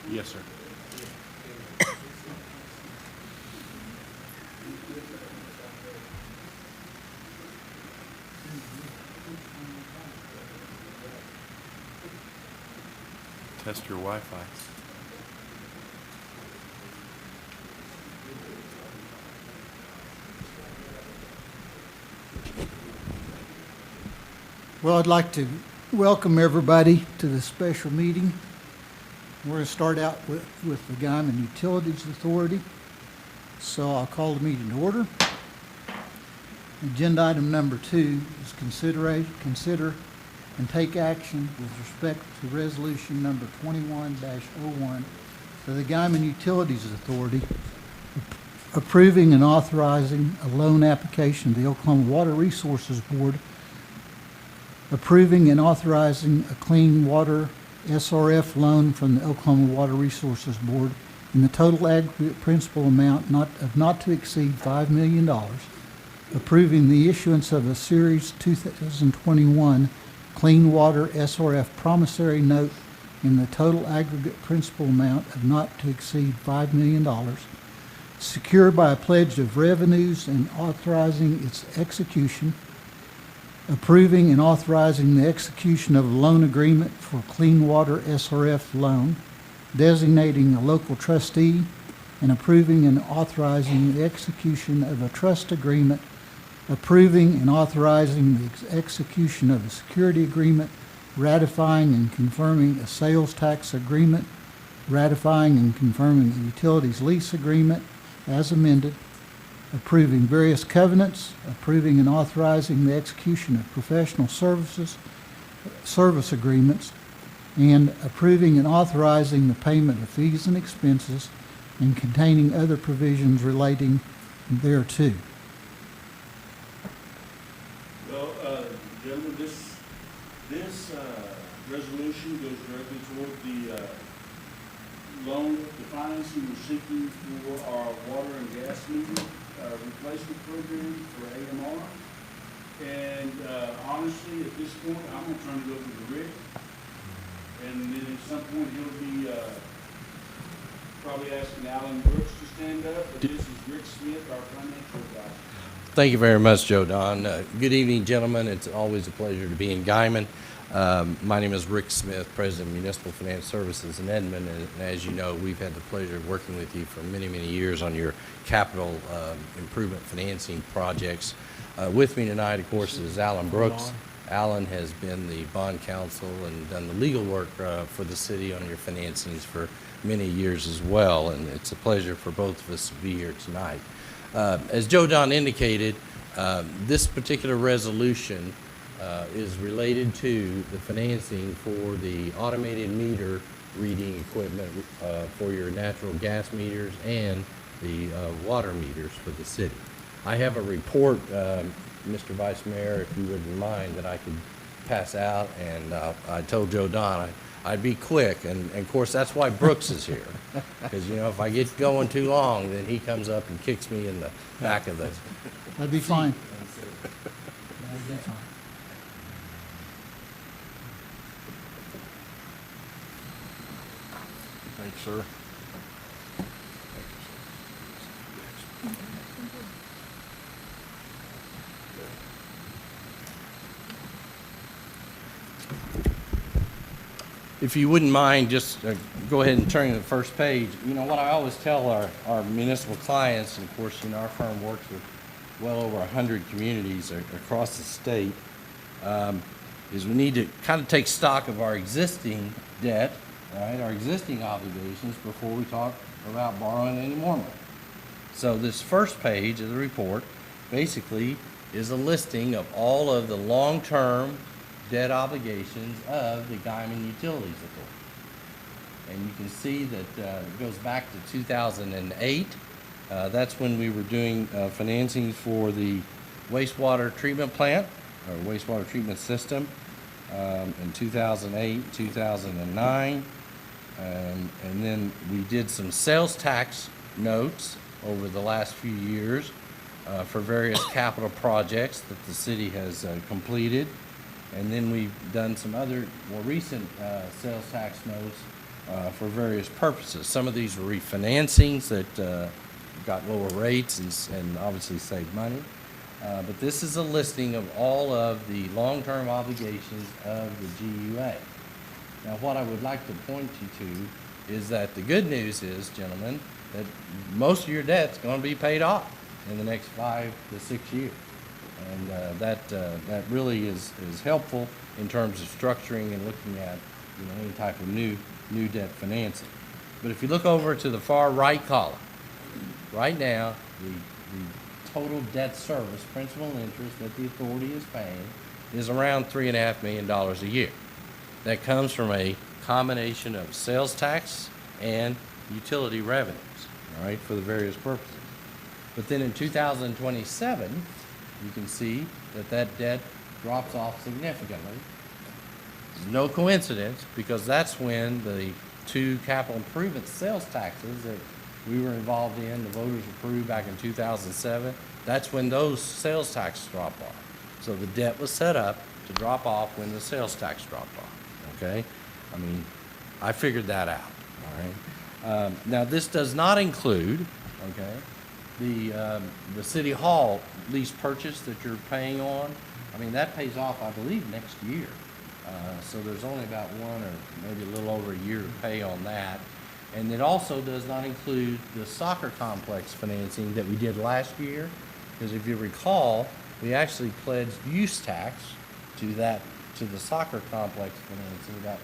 Yes, sir. Test your Wi-Fi. Well, I'd like to welcome everybody to this special meeting. We're going to start out with the Guymon Utilities Authority. So I'll call the meeting to order. Agenda item number 2 is consider and take action with respect to resolution number 21-01 of the Guymon Utilities Authority approving and authorizing a loan application of the Oklahoma Water Resources Board, approving and authorizing a clean water SRF loan from the Oklahoma Water Resources Board in the total aggregate principal amount not to exceed $5 million, approving the issuance of a Series 2021 Clean Water SRF promissory note in the total aggregate principal amount of not to exceed $5 million, secured by a pledge of revenues and authorizing its execution, approving and authorizing the execution of a loan agreement for Clean Water SRF loan, designating a local trustee, and approving and authorizing the execution of a trust agreement, approving and authorizing the execution of a security agreement, ratifying and confirming a sales tax agreement, ratifying and confirming the utilities lease agreement as amended, approving various covenants, approving and authorizing the execution of professional service agreements, and approving and authorizing the payment of fees and expenses and containing other provisions relating thereto. Well, gentlemen, this resolution goes directly toward the loan, the financing we're seeking for our water and gas meter replacement program for AMR. And honestly, at this point, I'm going to turn it over to Rick. And then at some point, he'll be probably asking Alan Brooks to stand up. But this is Rick Smith, our financial advisor. Thank you very much, Joe Don. Good evening, gentlemen. It's always a pleasure to be in Guymon. My name is Rick Smith, President of Municipal Finance Services in Edmond, and as you know, we've had the pleasure of working with you for many, many years on your capital improvement financing projects. With me tonight, of course, is Alan Brooks. Alan has been the bond counsel and done the legal work for the city on your financings for many years as well, and it's a pleasure for both of us to be here tonight. As Joe Don indicated, this particular resolution is related to the financing for the automated meter reading equipment for your natural gas meters and the water meters for the city. I have a report, Mr. Vice Mayor, if you wouldn't mind, that I could pass out, and I told Joe Don I'd be quick, and of course that's why Brooks is here, because you know if I get going too long, then he comes up and kicks me in the back of the. That'd be fine. That'd be fine. Thanks, sir. If you wouldn't mind, just go ahead and turn to the first page. You know, what I always tell our municipal clients, and of course, you know, our firm works with well over 100 communities across the state, is we need to kind of take stock of our existing debt, right, our existing obligations before we talk about borrowing any more money. So this first page of the report basically is a listing of all of the long-term debt obligations of the Guymon Utilities Authority. And you can see that it goes back to 2008. That's when we were doing financing for the wastewater treatment plant, or wastewater treatment system, in 2008, 2009. And then we did some sales tax notes over the last few years for various capital projects that the city has completed. And then we've done some other more recent sales tax notes for various purposes. Some of these are refinancings that got lower rates and obviously saved money. But this is a listing of all of the long-term obligations of the GUA. Now, what I would like to point you to is that the good news is, gentlemen, that most of your debt's going to be paid off in the next 5 to 6 years. And that really is helpful in terms of structuring and looking at, you know, any type of new debt financing. But if you look over to the far right column, right now, the total debt service, principal and interest that the authority is paying is around $3.5 million a year. That comes from a combination of sales tax and utility revenues, all right, for the various purposes. But then in 2027, you can see that debt drops off significantly. It's no coincidence, because that's when the 2 capital improvement sales taxes that we were involved in, the voters approved back in 2007, that's when those sales taxes drop off. So the debt was set up to drop off when the sales tax dropped off, okay? I mean, I figured that out, all right? Now, this does not include, okay, the City Hall lease purchase that you're paying on. I mean, that pays off, I believe, next year. So there's only about 1 or maybe a little over a year to pay on that. And it also does not include the soccer complex financing that we did last year, because if you recall, we actually pledged use tax to the soccer complex financing, about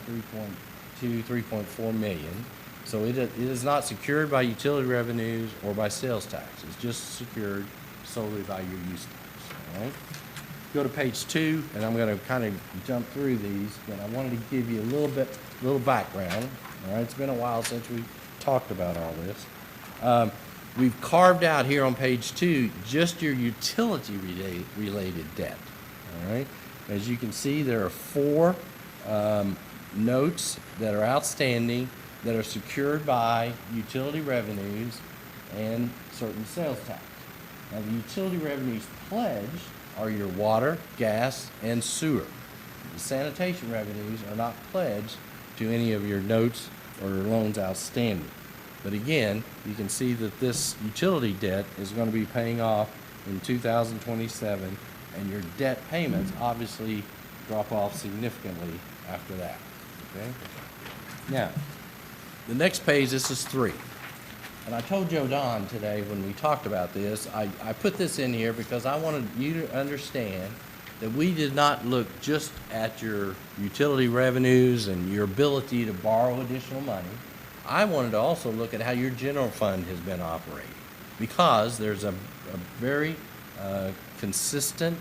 3.4 million. So it is not secured by utility revenues or by sales tax. It's just secured solely by your use tax, all right? Go to page 2, and I'm going to kind of jump through these, but I wanted to give you a little background, all right? It's been a while since we talked about all this. We've carved out here on page 2 just your utility-related debt, all right? As you can see, there are 4 notes that are outstanding that are secured by utility revenues and certain sales tax. Now, the utility revenues pledged are your water, gas, and sewer. The sanitation revenues are not pledged to any of your notes or loans outstanding. But again, you can see that this utility debt is going to be paying off in 2027, and your debt payments obviously drop off significantly after that, okay? Now, the next page, this is 3. And I told Joe Don today when we talked about this, I put this in here because I wanted you to understand that we did not look just at your utility revenues and your ability to borrow additional money. I wanted to also look at how your general fund has been operating, because there's a very consistent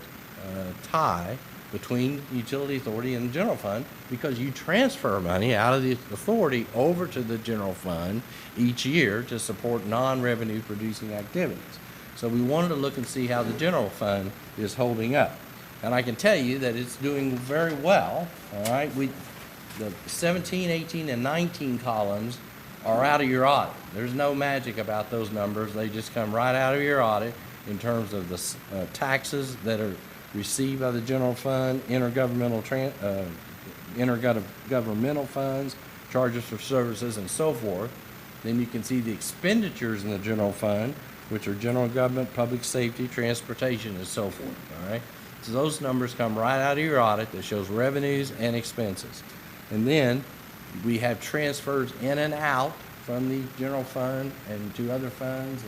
tie between the utility authority and the general fund, because you transfer money out of the authority over to the general fund each year to support non-revenue producing activities. So we wanted to look and see how the general fund is holding up. And I can tell you that it's doing very well, all right? The 17, 18, and 19 columns are out of your audit. There's no magic about those numbers. They just come right out of your audit in terms of the taxes that are received by the general fund, intergovernmental funds, charges for services, and so forth. Then you can see the expenditures in the general fund, which are general government, public safety, transportation, and so forth, all right? So those numbers come right out of your audit that shows revenues and expenses. And then we have transfers in and out from the general fund and to other funds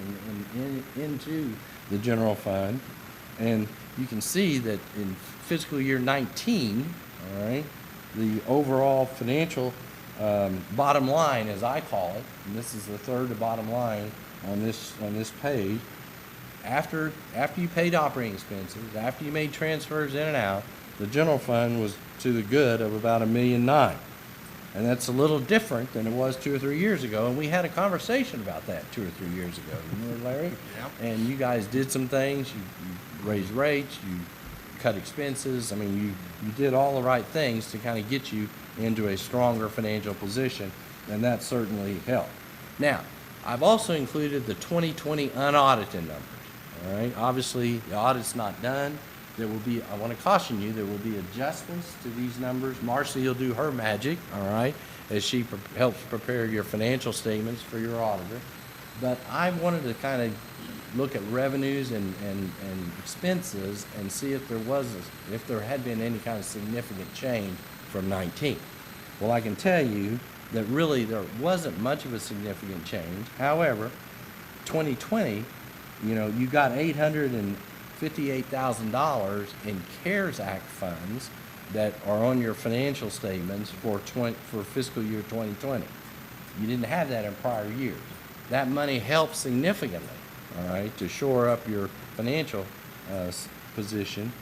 and into the general fund. And you can see that in fiscal year 19, all right, the overall financial bottom line, as I call it, and this is the third to bottom line on this page, after you paid operating expenses, after you made transfers in and out, the general fund was to the good of about $1.9 million. And that's a little different than it was 2 or 3 years ago. And we had a conversation about that 2 or 3 years ago. Remember, Larry? Yeah. And you guys did some things. You raised rates. You cut expenses. I mean, you did all the right things to kind of get you into a stronger financial position. And that certainly helped. Now, I've also included the 2020 unaudited numbers. All right. Obviously, the audit's not done. there will be, I want to caution you, there will be adjustments to these numbers. Marcy will do her magic, all right, as she helps prepare your financial statements for your auditor. But I wanted to kind of look at revenues and expenses and see if if there had been any kind of significant change from 19. Well, I can tell you that really there wasn't much of a significant change. However, 2020, you got $858,000 in CARES Act funds that are on your financial statements for fiscal year 2020. You didn't have that in prior years. That money helped significantly, all right, to shore up your financial position.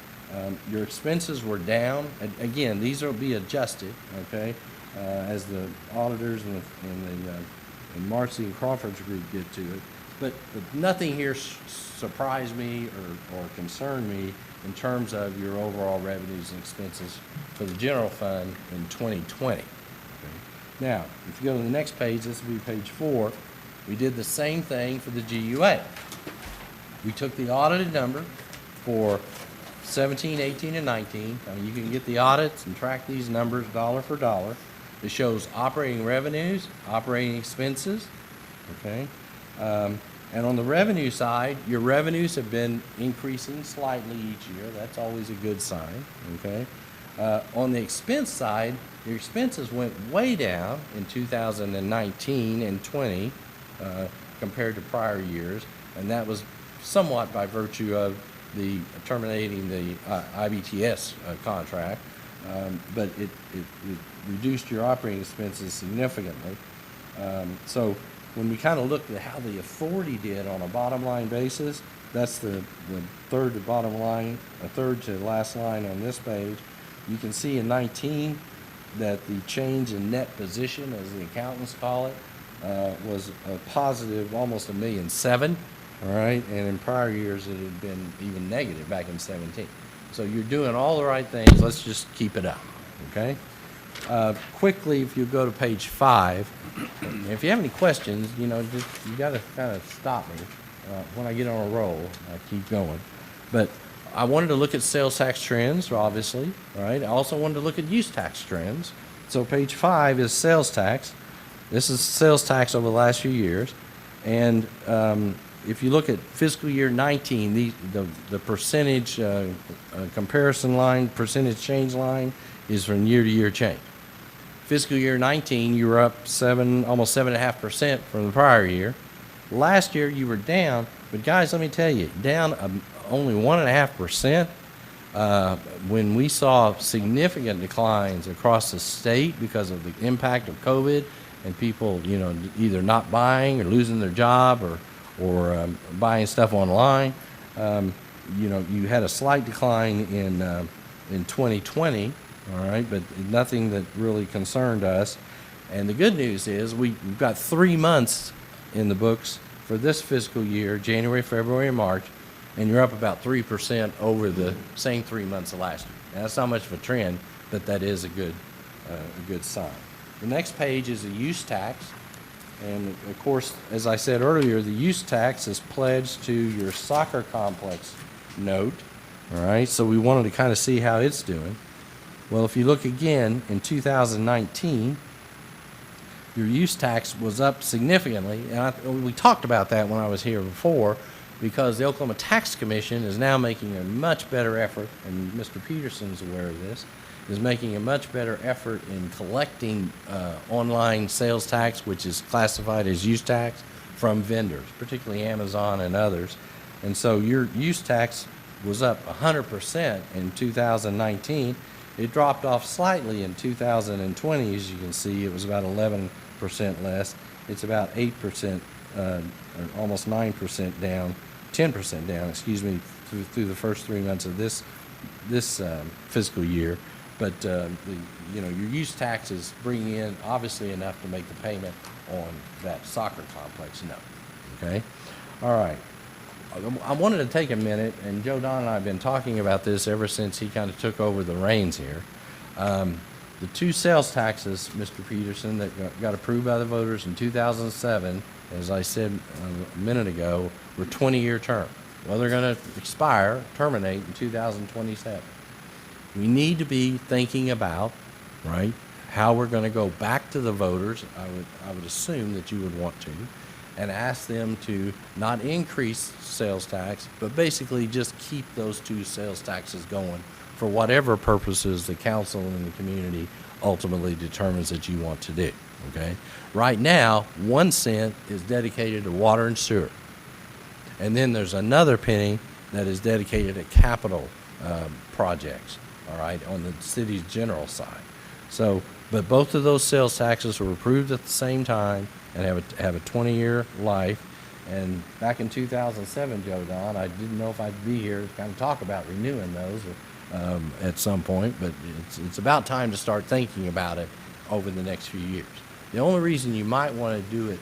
Your expenses were down. Again, these will be adjusted, okay, as the auditors and Marcy and Crawford's group get to it. But nothing here surprised me or concerned me in terms of your overall revenues and expenses for the general fund in 2020. Okay. Now, if you go to the next page, this will be page 4. We did the same thing for the GUA. We took the audited number for 17, 18, and 19. I mean, you can get the audits and track these numbers dollar for dollar. It shows operating revenues, operating expenses, okay? And on the revenue side, your revenues have been increasing slightly each year. That's always a good sign, okay? On the expense side, your expenses went way down in 2019 and 20 compared to prior years, and that was somewhat by virtue of the terminating the IBTS contract, but it reduced your operating expenses significantly. So when we kind of looked at how the authority did on a bottom line basis, that's the third to bottom line, a third to last line on this page. You can see in 19 that the change in net position, as the accountants call it, was a positive almost $1.7 million, all right? And in prior years it had been even negative back in 17. So you're doing all the right things. Let's just keep it up, okay? Quickly, if you go to page 5, if you have any questions, you got to kind of stop me. When I get on a roll, I keep going. But I wanted to look at sales tax trends, obviously, right? I also wanted to look at use tax trends. So page 5 is sales tax. This is sales tax over the last few years. And if you look at fiscal year 19, the percentage comparison line, percentage change line is from year-to-year change. Fiscal year 19, you were up almost 7.5% from the prior year. Last year, you were down, but guys, let me tell you, down only 1.5%. When we saw significant declines across the state because of the impact of COVID and people, either not buying or losing their job or buying stuff online, you had a slight decline in 2020. All right, but nothing that really concerned us. And the good news is we've got 3 months in the books for this fiscal year, January, February, and March, and you're up about 3% over the same 3 months of last year. Now, that's not much of a trend, but that is a good sign. The next page is the use tax. And, of course, as I said earlier, the use tax is pledged to your soccer complex note. All right, so we wanted to kind of see how it's doing. Well, if you look again in 2019, your use tax was up significantly. And we talked about that when I was here before, because the Oklahoma Tax Commission is now making a much better effort, and Mr. Peterson's aware of this, is making a much better effort in collecting online sales tax, which is classified as use tax, from vendors, particularly Amazon and others. And so your use tax was up 100% in 2019. It dropped off slightly in 2020, as you can see. It was about 11% less. It's about 8%, or almost 9% down, 10% down, through the first 3 months of this fiscal year. But your use tax is bringing in obviously enough to make the payment on that soccer complex note. Okay, all right. I wanted to take a minute, and Joe Don and I have been talking about this ever since he kind of took over the reins here. The 2 sales taxes, Mr. Peterson, that got approved by the voters in 2007, as I said a minute ago, were 20-year term. Well, they're going to terminate in 2027. We need to be thinking about, right, how we're going to go back to the voters. I would assume that you would want to, and ask them to not increase sales tax, but basically just keep those two sales taxes going for whatever purposes the council and the community ultimately determines that you want to do, okay? Right now, 1 cent is dedicated to water and sewer. And then there's another penny that is dedicated to capital projects, all right, on the city's general side. So, but both of those sales taxes were approved at the same time and have a 20-year life. And back in 2007, Joe Don, I didn't know if I'd be here to kind of talk about renewing those at some point, but it's about time to start thinking about it over the next few years. The only reason you might want to do it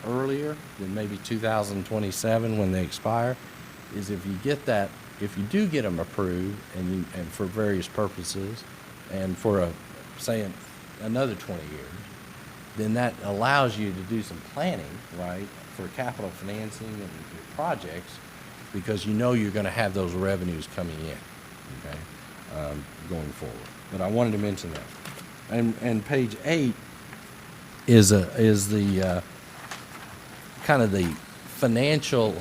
earlier than maybe 2027 when they expire is if you do get them approved and for various purposes and for another 20 years, then that allows you to do some planning, right, for capital financing and your projects, because you know you're going to have those revenues coming in, okay, going forward. But I wanted to mention that. And page 8 is the kind of the financial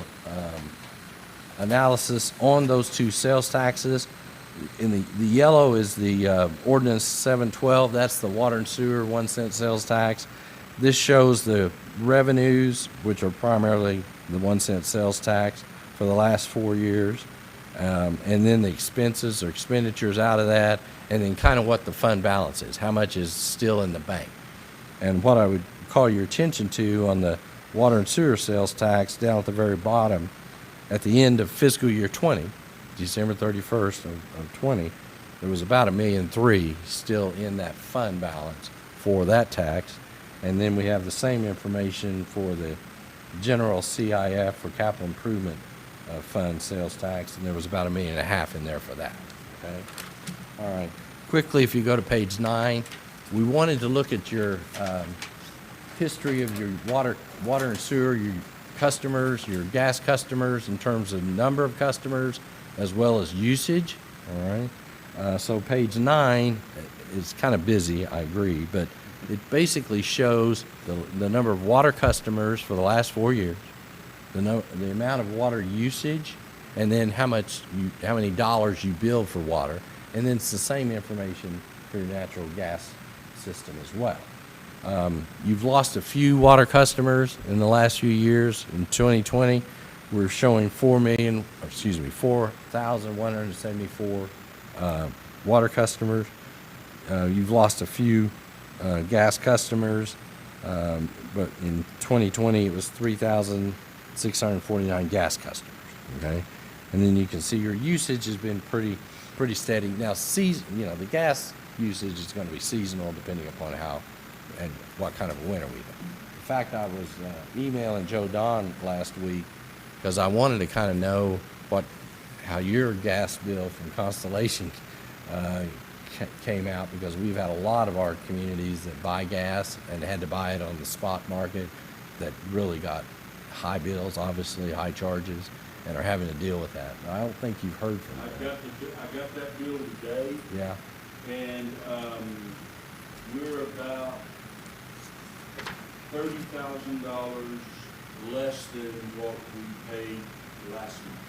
analysis on those two sales taxes. In the yellow is the Ordinance 712. That's the water and sewer 1 cent sales tax. This shows the revenues, which are primarily the 1 cent sales tax for the last 4 years, and then the expenses or expenditures out of that, and then kind of what the fund balance is, how much is still in the bank. And what I would call your attention to on the water and sewer sales tax down at the very bottom, at the end of fiscal year 20, December 31st of 20, there was about $1.3 million still in that fund balance for that tax. And then we have the same information for the general CIF for capital improvement fund sales tax, and there was about $1.5 million in there for that. Okay. All right. Quickly, if you go to page 9, we wanted to look at your history of your water and sewer, your customers, your gas customers in terms of number of customers as well as usage. All right. So page 9 is kind of busy, I agree, but it basically shows the number of water customers for the last 4 years, the amount of water usage, and then how many dollars you bill for water, and then it's the same information for your natural gas system as well. You've lost a few water customers in the last few years. In 2020, we're showing 4,174 water customers. You've lost a few gas customers, but in 2020 it was 3,649 gas customers. Okay, and then you can see your usage has been pretty steady. Now, the gas usage is going to be seasonal depending upon how and what kind of a winter we've had. In fact, I was emailing Joe Don last week because I wanted to kind of know how your gas bill from Constellation came out, because we've had a lot of our communities that buy gas and had to buy it on the spot market that really got high bills, obviously high charges, and are having to deal with that. I don't think you've heard from them. I got that bill today. Yeah. And we're about $30,000 less than what we paid last month.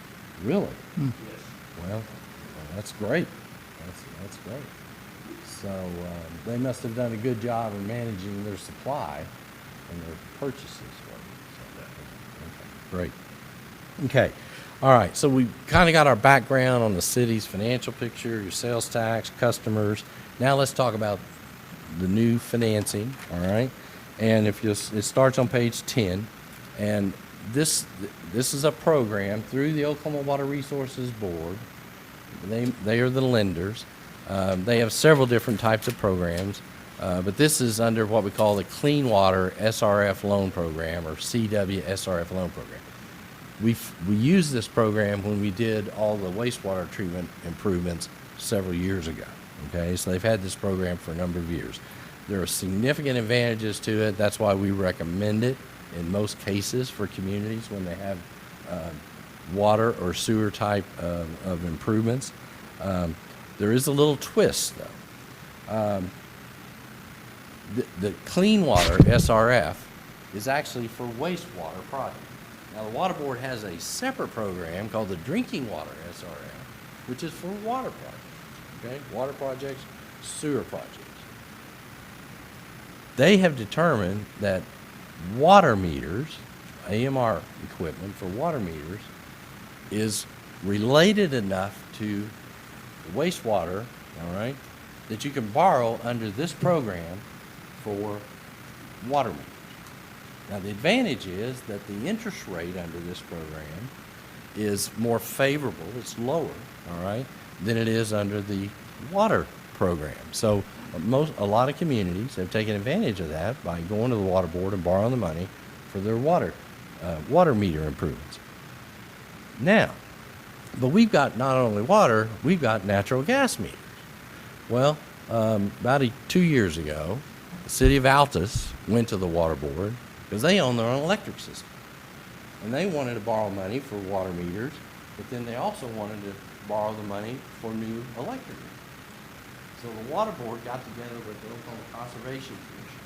Really? Yes. Well, that's great. That's great. So they must have done a good job in managing their supply and their purchases. Great. Okay. All right. So we kind of got our background on the city's financial picture, your sales tax, customers. Now let's talk about the new financing. All right. And it starts on page 10, and this is a program through the Oklahoma Water Resources Board. They are the lenders. They have several different types of programs, but this is under what we call the Clean Water SRF Loan Program, or CW SRF Loan Program. We used this program when we did all the wastewater treatment improvements several years ago. Okay, so they've had this program for a number of years. There are significant advantages to it. That's why we recommend it in most cases for communities when they have water or sewer type of improvements. There is a little twist, though. The clean water, SRF, is actually for wastewater projects. Now, the Water Board has a separate program called the Drinking Water SRF, which is for water projects, okay? Water projects, sewer projects. They have determined that water meters, AMR equipment for water meters, is related enough to wastewater, all right, that you can borrow under this program for water meters. Now, the advantage is that the interest rate under this program is more favorable, it's lower, all right, than it is under the water program. So a lot of communities have taken advantage of that by going to the Water Board and borrowing the money for their water meter improvements. Now, but we've got not only water, we've got natural gas meters. Well, about 2 years ago, the city of Altus went to the Water Board because they own their own electric system. And they wanted to borrow money for water meters, but then they also wanted to borrow the money for new electric meters. So the Water Board got together with the Oklahoma Conservation Commission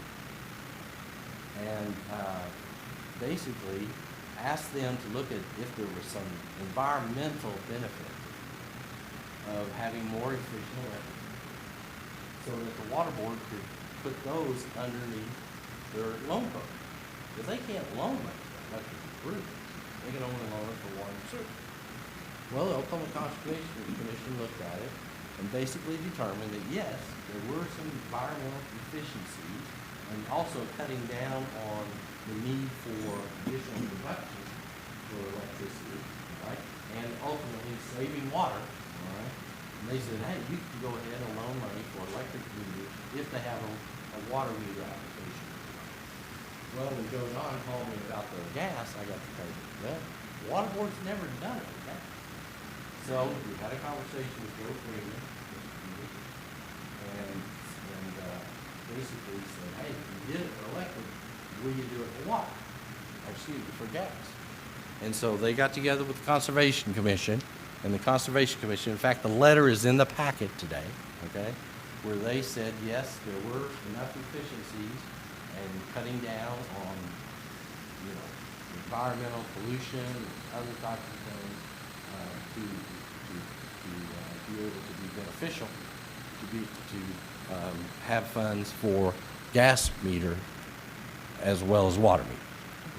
and basically asked them to look at if there was some environmental benefit of having more efficient electric meters, so that the Water Board could put those underneath their loan program. Because they can't loan money for electric improvements. They can only loan it for water and sewer. Well, the Oklahoma Conservation Commission looked at it and basically determined that yes, there were some environmental efficiencies and also cutting down on the need for additional production for electricity, right? And ultimately saving water, all right? And they said, hey, you can go ahead and loan money for electric meters if they have a water meter application. Well, when Joe Don called me about the gas, I got to tell you, well, the Water Board's never done it with gas. So we had a conversation with Joe Freeman, and basically said, hey, if you did it for electric, will you do it for water? Or excuse me, for gas. And so they got together with the Conservation Commission, and the Conservation Commission, in fact, the letter is in the packet today, okay, where they said, yes, there were enough efficiencies and cutting down on, you know, environmental pollution and other types of things to be able to be beneficial, to have funds for gas meter as well as water meter.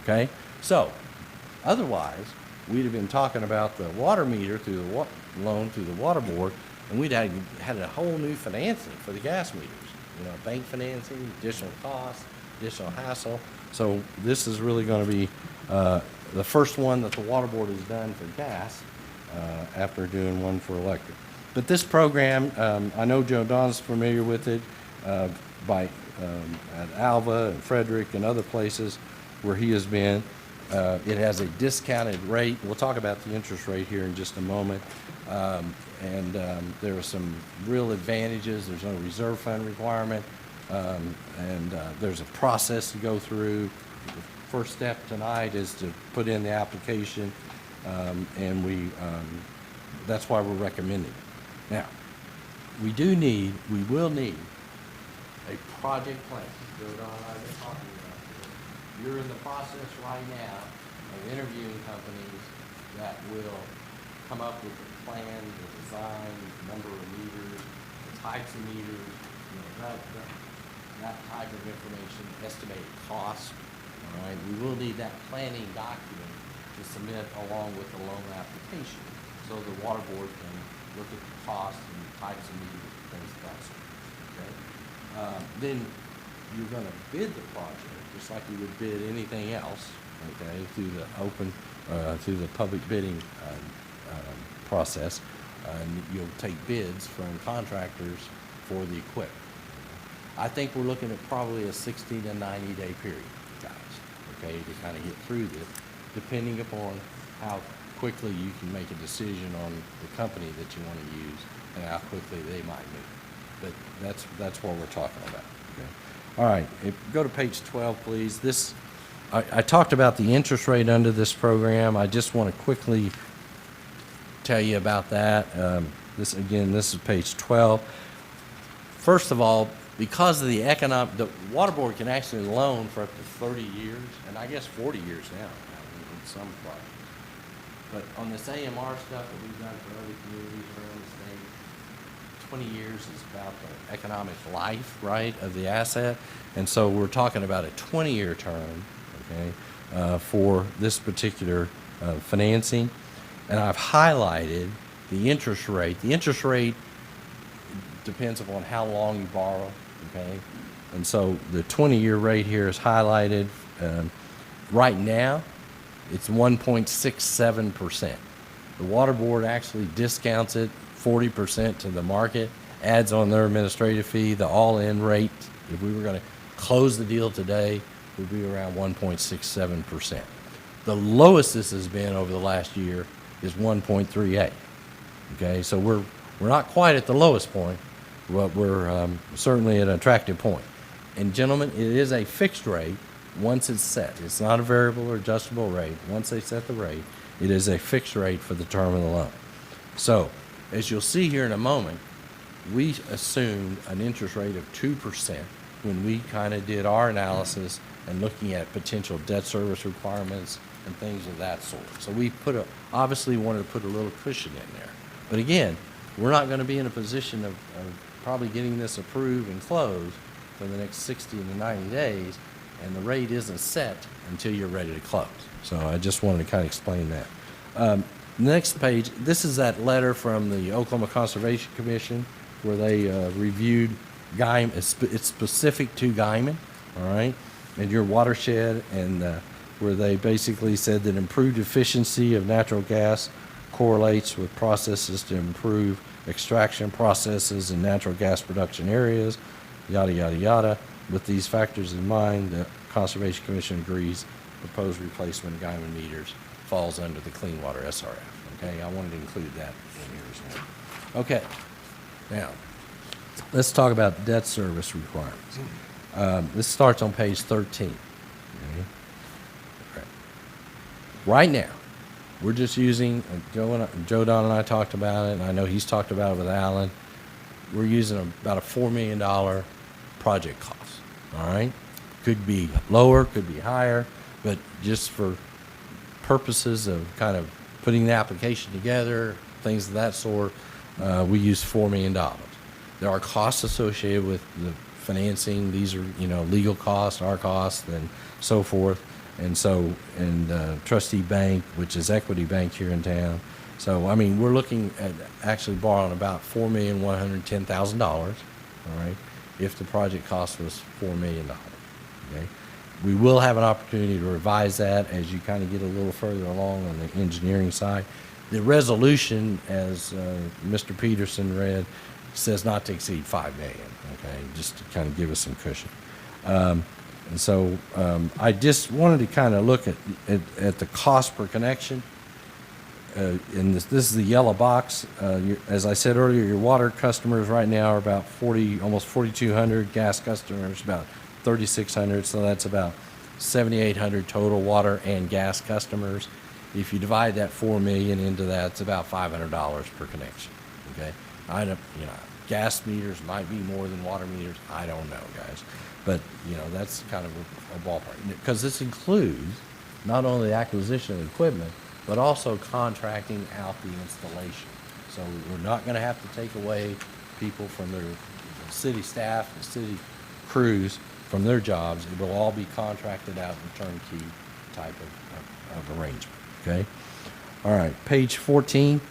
Okay, so otherwise we'd have been talking about the water meter through the loan through the Water Board, and we'd had a whole new financing for the gas meters. You know, bank financing, additional costs, additional hassle. So this is really going to be the first one that the Water Board has done for gas after doing one for electric. But this program, I know Joe Don's familiar with it at Alva and Frederick and other places where he has been. It has a discounted rate. We'll talk about the interest rate here in just a moment. And there are some real advantages. There's no reserve fund requirement. And there's a process to go through. The first step tonight is to put in the application, and that's why we're recommending it. Now, we will need a project plan. Joe Don and I have been talking about this. You're in the process right now of interviewing companies that will come up with a plan, the design, the number of meters, the types of meters, you know, that type of information, estimated cost. All right, we will need that planning document to submit along with the loan application, so the Water Board can look at the cost and the types of meters and things of that sort. Okay, then you're going to bid the project just like you would bid anything else. Okay, through the public bidding process, and you'll take bids from contractors for the equipment. I think we're looking at probably a 60 to 90 day period, guys, okay, to kind of get through this, depending upon how quickly you can make a decision on the company that you want to use and how quickly they might move. But that's what we're talking about. Okay. All right, go to page 12, please. I talked about the interest rate under this program. I just want to quickly tell you about that. This is page 12. First of all, because of the water board can actually loan for up to 30 years, and I guess 40 years now in some projects. But on this AMR stuff that we've done for other communities around the state, 20 years is about the economic life, right, of the asset. And so we're talking about a 20-year term, okay, for this particular financing. And I've highlighted the interest rate. The interest rate depends upon how long you borrow, okay? And so the 20-year rate here is highlighted. Right now, it's 1.67%. The water board actually discounts it 40% to the market, adds on their administrative fee. The all-in rate, if we were going to close the deal today, would be around 1.67%. The lowest this has been over the last year is 1.38. Okay, so we're not quite at the lowest point, but we're certainly at an attractive point. And gentlemen, it is a fixed rate once it's set. It's not a variable or adjustable rate. Once they set the rate, it is a fixed rate for the term of the loan. So, as you'll see here in a moment, we assumed an interest rate of 2% when we kind of did our analysis and looking at potential debt service requirements and things of that sort. So we obviously wanted to put a little cushion in there. But again, we're not going to be in a position of probably getting this approved and closed for the next 60 to 90 days, and the rate isn't set until you're ready to close. So I just wanted to kind of explain that. Next page, this is that letter from the Oklahoma Conservation Commission where they reviewed Guymon. It's specific to Guymon, all right, and your watershed, and where they basically said that improved efficiency of natural gas correlates with processes to improve extraction processes in natural gas production areas, yada, yada, yada. With these factors in mind, the Conservation Commission agrees proposed replacement of Guymon meters falls under the Clean Water SRF. Okay, I wanted to include that in here as well. Okay, now let's talk about debt service requirements. This starts on page 13. Okay. Right now, we're just using, Joe Don and I talked about it, and I know he's talked about it with Alan. We're using about a $4 million project cost, all right? Could be lower, could be higher, but just for purposes of kind of putting the application together, things of that sort, we use $4 million. There are costs associated with the financing. These are, legal costs, our costs, and so forth. And so, Trustee Bank, which is Equity Bank here in town. So, I mean, we're looking at actually borrowing about $4,110,000, all right, if the project cost was $4 million, okay? We will have an opportunity to revise that as you kind of get a little further along on the engineering side. The resolution, as Mr. Peterson read, says not to exceed $5 million, okay, just to kind of give us some cushion. And so I just wanted to kind of look at the cost per connection. And this is the yellow box. As I said earlier, your water customers right now are about almost 4,200. Gas customers about 3,600. So that's about 7,800 total water and gas customers. If you divide that 4 million into that, it's about $500 per connection. Okay, I don't, gas meters might be more than water meters. I don't know, guys. But, that's kind of a ballpark. Because this includes not only the acquisition of equipment, but also contracting out the installation. So we're not going to have to take away people from their city staff and city crews from their jobs. It will all be contracted out in turnkey type of arrangement, okay? All right, page 14.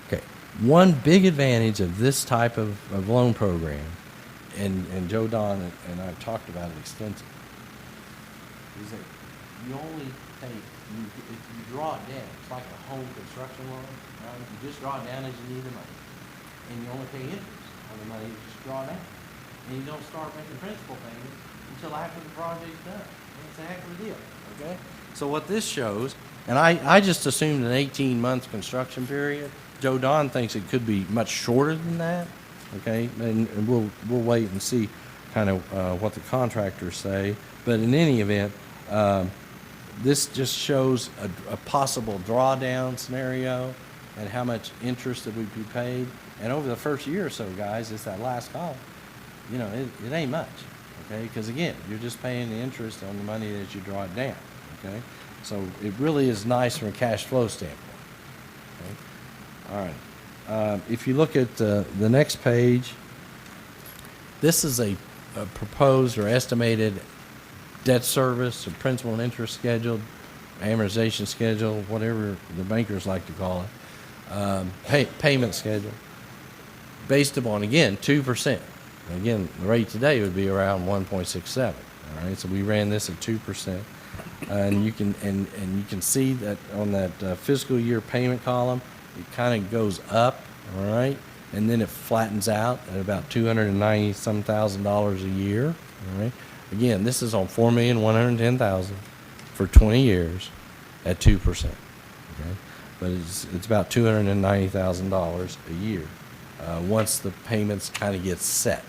Okay, one big advantage of this type of loan program, and Joe Don and I have talked about it extensively, is that you only take, if you draw it down, it's like a home construction loan, right? You just draw it down as you need the money, and you only pay interest on the money you just draw down, and you don't start making principal payments until after the project's done. And it's a heck of a deal, okay? So what this shows, and I just assumed an 18-month construction period. Joe Don thinks it could be much shorter than that, okay? And we'll wait and see kind of what the contractors say. But in any event, this just shows a possible drawdown scenario at how much interest that would be paid. And over the first year or so, guys, it's that last column. You know, it ain't much, okay? Because again, you're just paying the interest on the money that you draw it down, okay? So it really is nice from a cash flow standpoint. Okay? All right. If you look at the next page, this is a proposed or estimated debt service, or principal and interest schedule, amortization schedule, whatever the bankers like to call it, payment schedule, based upon, again, 2%. Again, the rate today would be around 1.67. All right, so we ran this at 2%, and you can see that on that fiscal year payment column, it kind of goes up. All right, and then it flattens out at about $290-some thousand a year. All right, again, this is on $4,110,000 for 20 years at 2%. Okay, but it's about $290,000 a year once the payments kind of get set.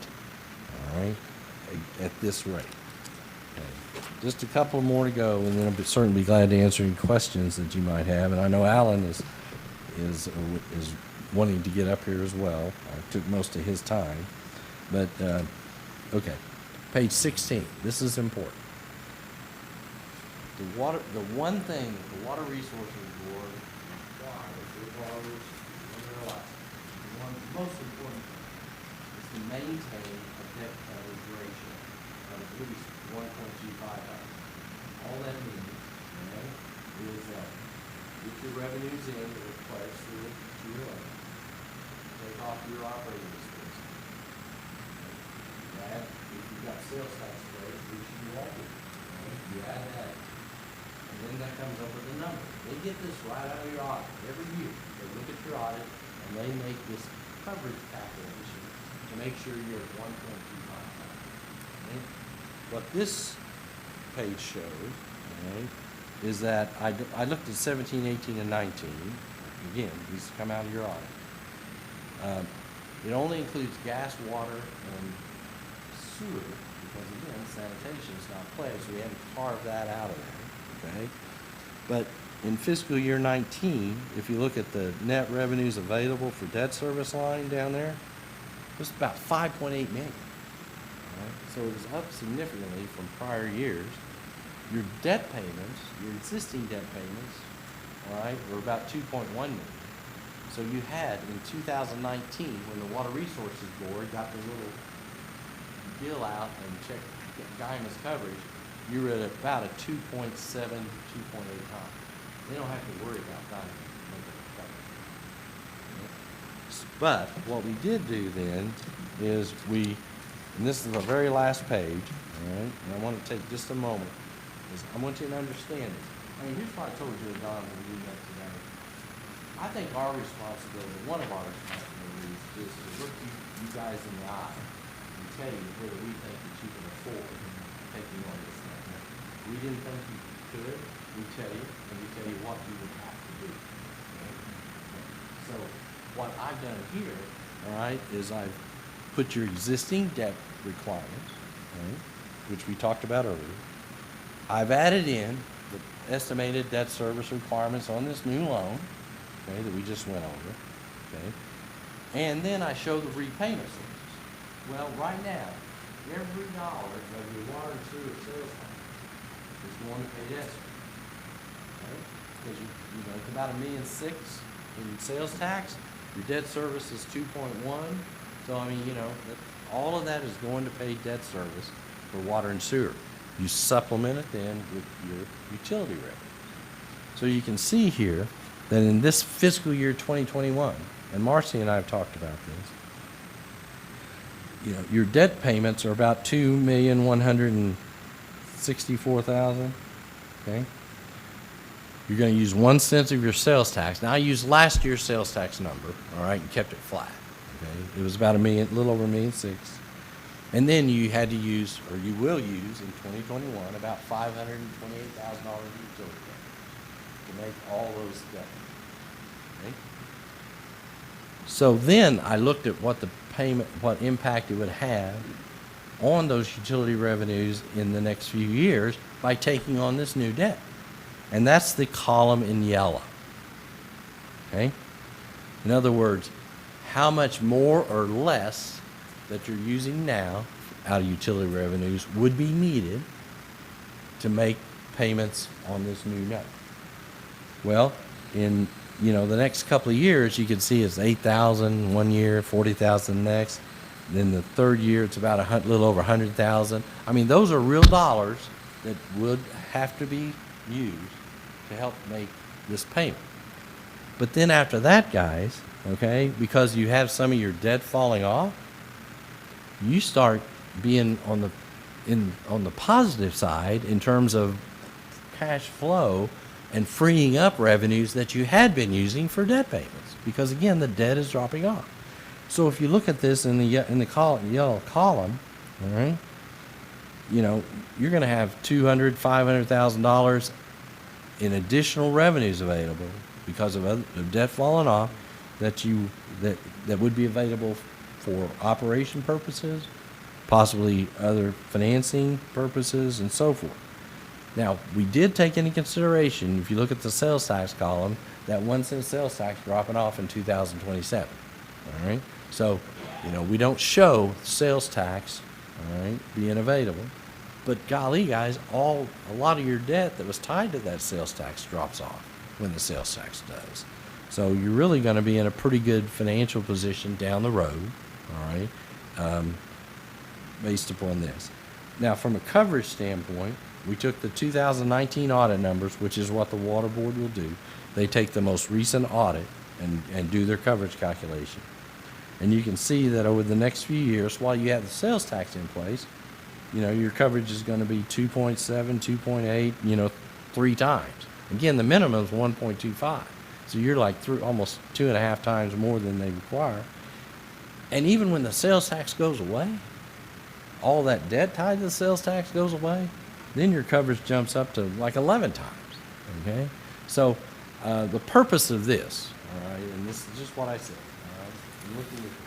All right, at this rate. Okay. Just a couple more to go, and then I'll certainly be glad to answer any questions that you might have. And I know Alan is wanting to get up here as well. I took most of his time, but okay. Page 16. This is important. The one thing the Water Resources Board requires their borrowers in their life, one of the most important things, is to maintain a debt coverage ratio of at least 1.25 times. All that means, okay, is that if your revenues in that are pledged through your loan, take off your operating expenses. Add, if you've got sales tax credits, which you won't do, okay, you add that. And then that comes up with a number. They get this right out of your audit every year. They look at your audit and they make this coverage calculation to make sure you're at 1.25 times. Okay? What this page shows, okay, is that I looked at 17, 18, and 19. Again, these come out of your audit. It only includes gas, water, and sewer, because again, sanitation is not pledged, so we haven't carved that out of there, okay? But in fiscal year 19, if you look at the net revenues available for debt service line down there, it was about $5.8 million. All right? So it was up significantly from prior years. Your debt payments, your existing debt payments, all right, were about $2.1 million. So you had in 2019, when the Water Resources Board got the little bill out and checked Guymon's coverage, you were at about a 2.7, 2.8 times. They don't have to worry about Guymon making a coverage. But what we did do then is and this is the very last page, all right, and I want to take just a moment, is I want you to understand it. I mean, here's what I told you, Don, when we met today. I think our responsibility, one of our responsibilities, is to look you guys in the eye and tell you whether we think that you can afford taking on this thing. We didn't think you could. We tell you, and we tell you what you would have to do. Okay? So what I've done here, all right, is I've put your existing debt requirements, right, which we talked about earlier. I've added in the estimated debt service requirements on this new loan, okay, that we just went over, okay, and then I show the repayment sources. Well, right now, every dollar of your water and sewer sales tax is going to pay debt service, okay? Because you know it's about $1.6 million in sales tax. Your debt service is 2.1. So I mean, you know, all of that is going to pay debt service for water and sewer. You supplement it then with your utility revenue. So you can see here that in this fiscal year 2021, and Marcy and I have talked about this, you know, your debt payments are about $2,164,000. Okay, you're going to use 1 cent of your sales tax. Now I used last year's sales tax number, all right, and kept it flat. Okay, it was about a little over $1.6 million, and then you had to use, or you will use in 2021, about $528,000 in utility to make all those debt. Okay. So then I looked at what what impact it would have on those utility revenues in the next few years by taking on this new debt. And that's the column in yellow. Okay? In other words, how much more or less that you're using now out of utility revenues would be needed to make payments on this new note. Well, in the next couple of years, you can see it's $8,000 one year, $40,000 next. Then the third year, it's about a little over $100,000. I mean, those are real dollars that would have to be used to help make this payment. But then after that, guys, okay, because you have some of your debt falling off, you start being on the positive side in terms of cash flow and freeing up revenues that you had been using for debt payments, because again, the debt is dropping off. So if you look at this in the yellow column, all right, you're going to have $200,000, $500,000 in additional revenues available because of debt falling off that would be available for operation purposes, possibly other financing purposes, and so forth. Now, we did take into consideration, if you look at the sales tax column, that 1 cent sales tax dropping off in 2027. All right? So, we don't show sales tax, all right, being available. But golly, guys, a lot of your debt that was tied to that sales tax drops off when the sales tax does. So you're really going to be in a pretty good financial position down the road, all right, based upon this. Now, from a coverage standpoint, we took the 2019 audit numbers, which is what the Water Board will do. They take the most recent audit and do their coverage calculation. And you can see that over the next few years, while you have the sales tax in place, your coverage is going to be 2.7, 2.8, 3 times. Again, the minimum is 1.25. So you're like almost 2.5 times more than they require. And even when the sales tax goes away, all that debt tied to the sales tax goes away, then your coverage jumps up to like 11 times, okay? So the purpose of this, all right, and this is just what I said, all right, looking at this,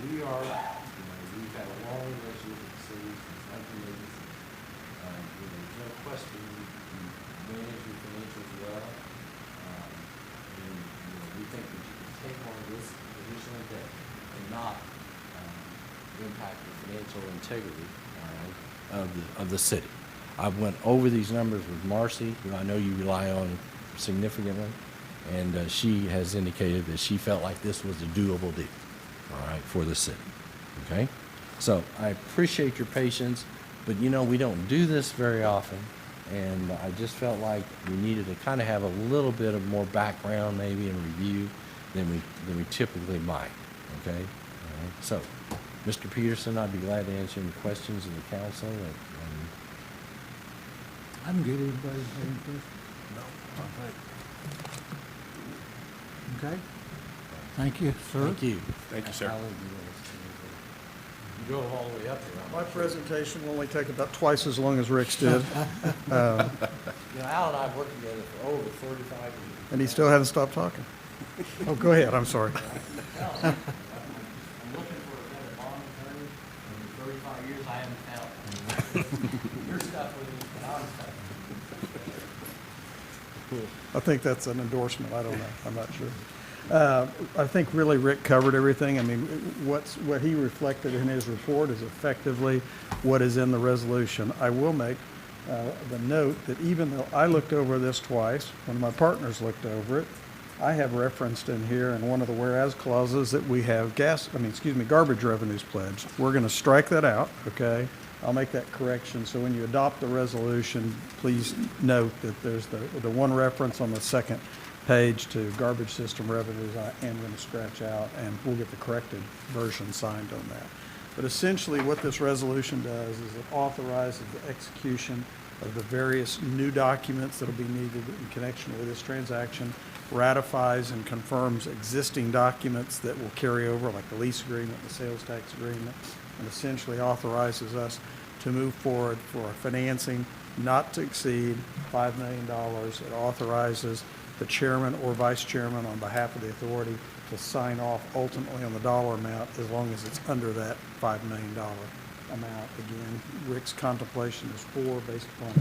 we've had a long relationship with the city since 1986. There's no question you manage your financials well, and we think that you can take on this additional debt and not impact the financial integrity, all right, of the city. I went over these numbers with Marcy, who I know you rely on significantly, and she has indicated that she felt like this was a doable deal, all right, for the city. Okay? So I appreciate your patience, but we don't do this very often, and I just felt like we needed to kind of have a little bit of more background maybe and review than we typically might. Okay? All right. So, Mr. Peterson, I'd be glad to answer any questions of the council. I'm good. Anybody have any questions? No. Okay. Thank you, sir. Thank you. Thank you, sir. Alan, you go all the way up there. My presentation will only take about twice as long as Rick's did, Al and I have worked together for over 35 years. and he still hasn't stopped talking. Oh, go ahead, I'm sorry. I'm looking for a better bond attorney, and in 35 years, I haven't found one. You're stuck with me, but I'm stuck. I think that's an endorsement, I don't know, I'm not sure. I think really Rick covered everything. I mean, what he reflected in his report is effectively what is in the resolution. I will make the note that even though I looked over this twice, when my partners looked over it, I have referenced in here in one of the whereas clauses that we have garbage revenues pledged. We're going to strike that out, okay? I'll make that correction. So when you adopt the resolution, please note that there's the one reference on the second page to garbage system revenues I am going to scratch out, and we'll get the corrected version signed on that. But essentially what this resolution does is it authorizes the execution of the various new documents that will be needed in connection with this transaction, ratifies and confirms existing documents that will carry over, like the lease agreement, the sales tax agreement, and essentially authorizes us to move forward for a financing not to exceed $5 million. It authorizes the chairman or vice chairman on behalf of the authority to sign off ultimately on the dollar amount as long as it's under that $5 million amount. Again, Rick's contemplation is 4 based upon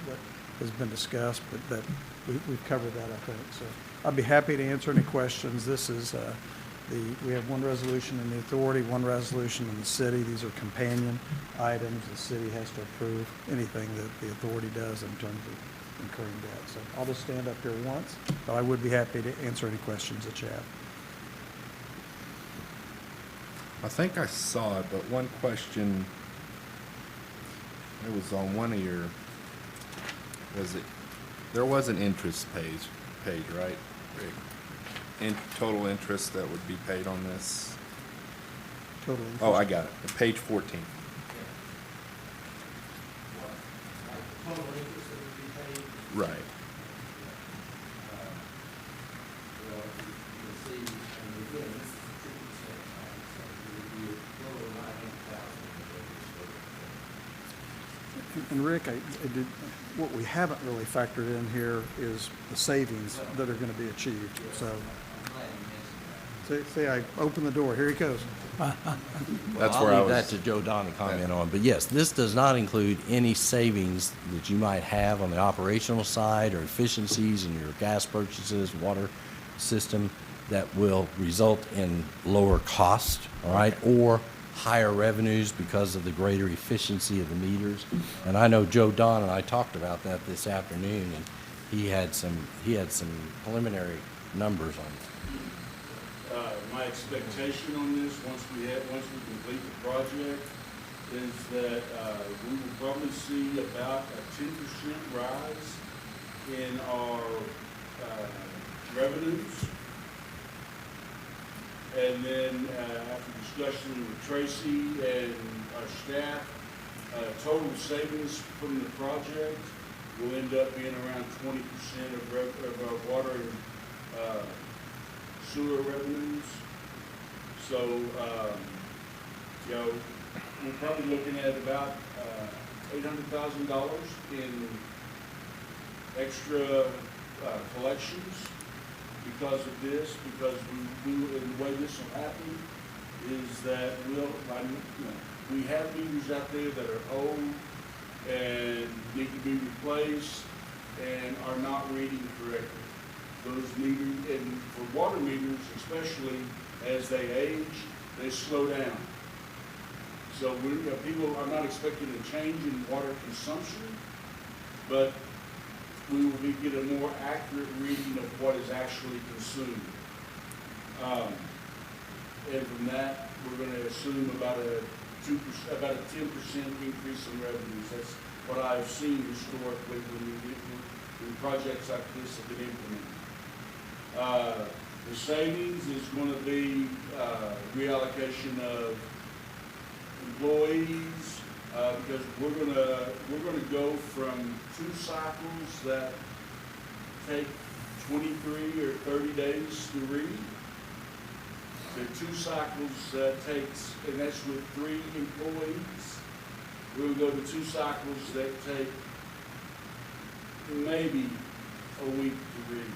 what has been discussed, but that we've covered that, I think. So I'd be happy to answer any questions. This is we have one resolution in the authority, one resolution in the city. These are companion items. The city has to approve anything that the authority does in terms of incurring debt. So I'll just stand up here once, but I would be happy to answer any questions that you have. I think I saw it, but one question, it was on one of your, there was an interest page, right? Rick? In total interest that would be paid on this? Total interest. Oh, I got it, page 14. Total interest that would be paid. Right. Well, you see, and again, this is a 2%, right? So it would be a total of $900,000. And Rick, what we haven't really factored in here is the savings that are going to be achieved. So, I'm glad you mentioned that. see, I opened the door. Here he goes. That's I'll where I leave was. that to Joe Don to comment on. But yes, this does not include any savings that you might have on the operational side or efficiencies in your gas purchases, water system that will result in lower cost, all right, or higher revenues because of the greater efficiency of the meters. And I know Joe Don and I talked about that this afternoon, and he had some preliminary numbers on that. My expectation on this, once we complete the project, is that we will probably see about a 10% rise in our revenues. And then after discussion with Tracy and our staff, total savings from the project will end up being around 20% of our water and sewer revenues. So, you know, we're probably looking at about $800,000 in extra collections because of this, because and the way this will happen is that we have meters out there that are old and need to be replaced and are not reading correctly. Those meters, and for water meters especially, as they age, they slow down. So people are not expecting a change in water consumption, but we will get a more accurate reading of what is actually consumed. And from that, we're going to assume about a 10% increase in revenues. That's what I've seen historically when projects like this have been implemented. The savings is going to be reallocation of employees, because we're going to go from 2 cycles that take 23 or 30 days to read to 2 cycles that takes, and that's with 3 employees. We're going to go to 2 cycles that take maybe a week to read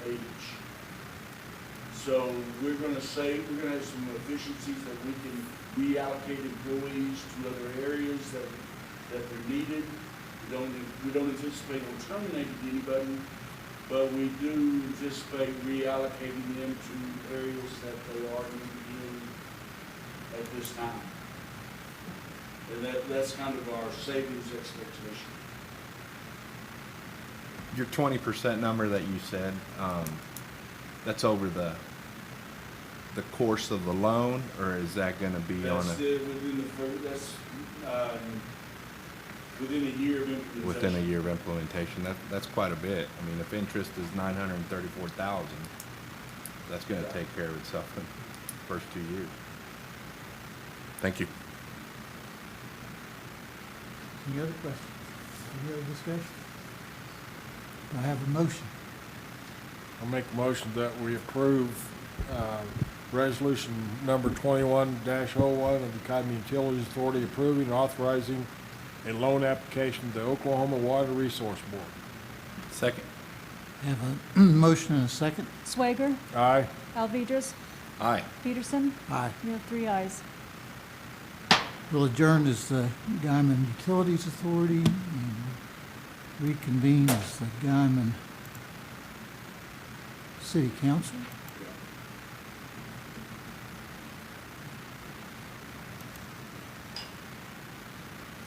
each. So we're going to have some efficiencies that we can reallocate employees to other areas that they're needed. We don't anticipate on terminating anybody, but we do anticipate reallocating them to areas that they are needed at this time. And that's kind of our savings expectation. Your 20% number that you said, that's over the course of the loan, or is that going to be on a? Within a year of implementation. Within a year of implementation, that's quite a bit. I mean, if interest is $934,000, that's going to take care of itself in the first 2 years. Thank you. Any other questions? Any other discussion? Do I have a motion? I'll make a motion that we approve resolution number 21-01 of the Guymon Utilities Authority approving and authorizing a loan application to the Oklahoma Water Resource Board. Second. Have a motion and a second? Swager, Aye. Alvedras, Aye. Peterson. Aye. You have 3 ayes. We'll adjourn as the Guymon Utilities Authority and reconvene as the Guymon City Council.